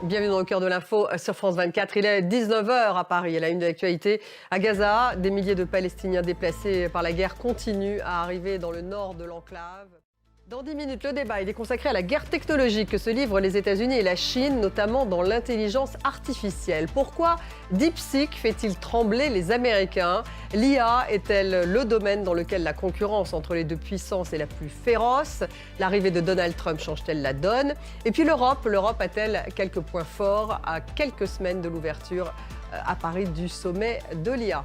Bienvenue dans le cœur de l'info sur France 24. Il est 19 h à Paris. À la une de l'actualité, à Gaza, des milliers de Palestiniens déplacés par la guerre continuent à arriver dans le nord de l'enclave. Dans 10 minutes, le débat est consacré à la guerre technologique que se livrent les États-Unis et la Chine, notamment dans l'intelligence artificielle. Pourquoi DeepSeek fait-il trembler les Américains? L'IA est-elle le domaine dans lequel la concurrence entre les deux puissances est la plus féroce? L'arrivée de Donald Trump change-t-elle la donne? Et puis l'Europe a-t-elle quelques points forts à quelques semaines de l'ouverture à Paris du sommet de l'IA?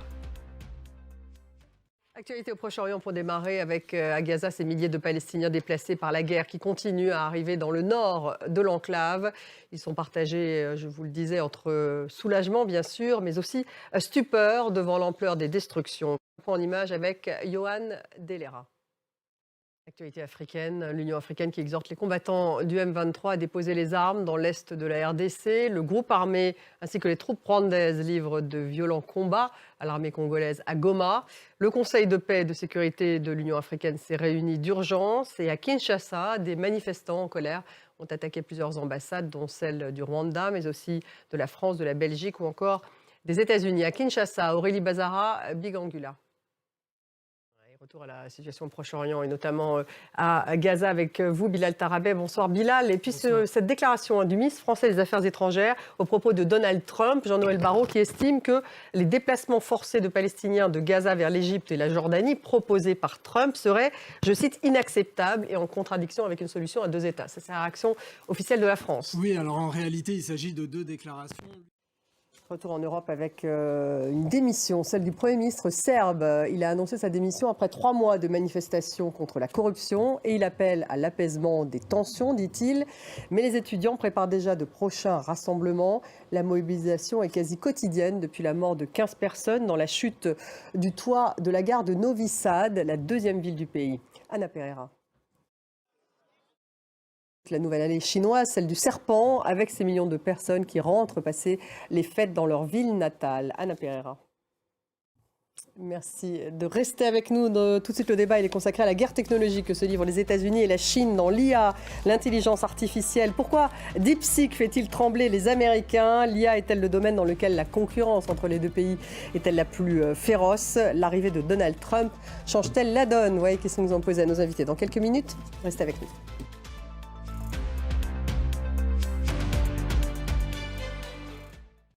Actualité au Proche-Orient pour démarrer avec à Gaza ces milliers de Palestiniens déplacés par la guerre qui continuent à arriver dans le nord de l'enclave. Ils sont partagés, je vous le disais, entre soulagement bien sûr, mais aussi stupeur devant l'ampleur des destructions. On prend en image avec Yohan Delera. Actualité africaine, l'Union africaine qui exhorte les combattants du M23 à déposer les armes dans l'est de la RDC. Le groupe armé ainsi que les troupes rwandaises livrent de violents combats à l'armée congolaise à Goma. Le Conseil de paix et de sécurité de l'Union africaine s'est réuni d'urgence et à Kinshasa, des manifestants en colère ont attaqué plusieurs ambassades, dont celle du Rwanda, mais aussi de la France, de la Belgique ou encore des États-Unis. À Kinshasa, Aurélie Bazara, Bigangula. Retour à la situation au Proche-Orient et notamment à Gaza avec vous, Bilal Tarabeh. Bonsoir Bilal. Et puis cette déclaration du ministre français des Affaires étrangères au propos de Donald Trump, Jean-Noël Barrot, qui estime que les déplacements forcés de Palestiniens de Gaza vers l'Égypte et la Jordanie proposés par Trump seraient, je cite, inacceptables et en contradiction avec une solution à deux États. C'est la réaction officielle de la France. Oui, alors en réalité, il s'agit de deux déclarations. Retour en Europe avec une démission, celle du Premier ministre serbe. Il a annoncé sa démission après 3 mois de manifestations contre la corruption et il appelle à l'apaisement des tensions, dit-il. Mais les étudiants préparent déjà de prochains rassemblements. La mobilisation est quasi quotidienne depuis la mort de 15 personnes dans la chute du toit de la gare de Novi Sad, la deuxième ville du pays. Anna Pereira. La nouvelle allée chinoise, celle du serpent, avec ces millions de personnes qui rentrent passer les fêtes dans leur ville natale. Anna Pereira. Merci de rester avec nous. Tout de suite, le débat il est consacré à la guerre technologique que se livrent les États-Unis et la Chine dans l'IA, l'intelligence artificielle. Pourquoi DeepSeek fait-il trembler les Américains? L'IA est-elle le domaine dans lequel la concurrence entre les deux pays est-elle la plus féroce? L'arrivée de Donald Trump change-t-elle la donne? Voyez, question que nous en posez à nos invités dans quelques minutes. Restez avec nous.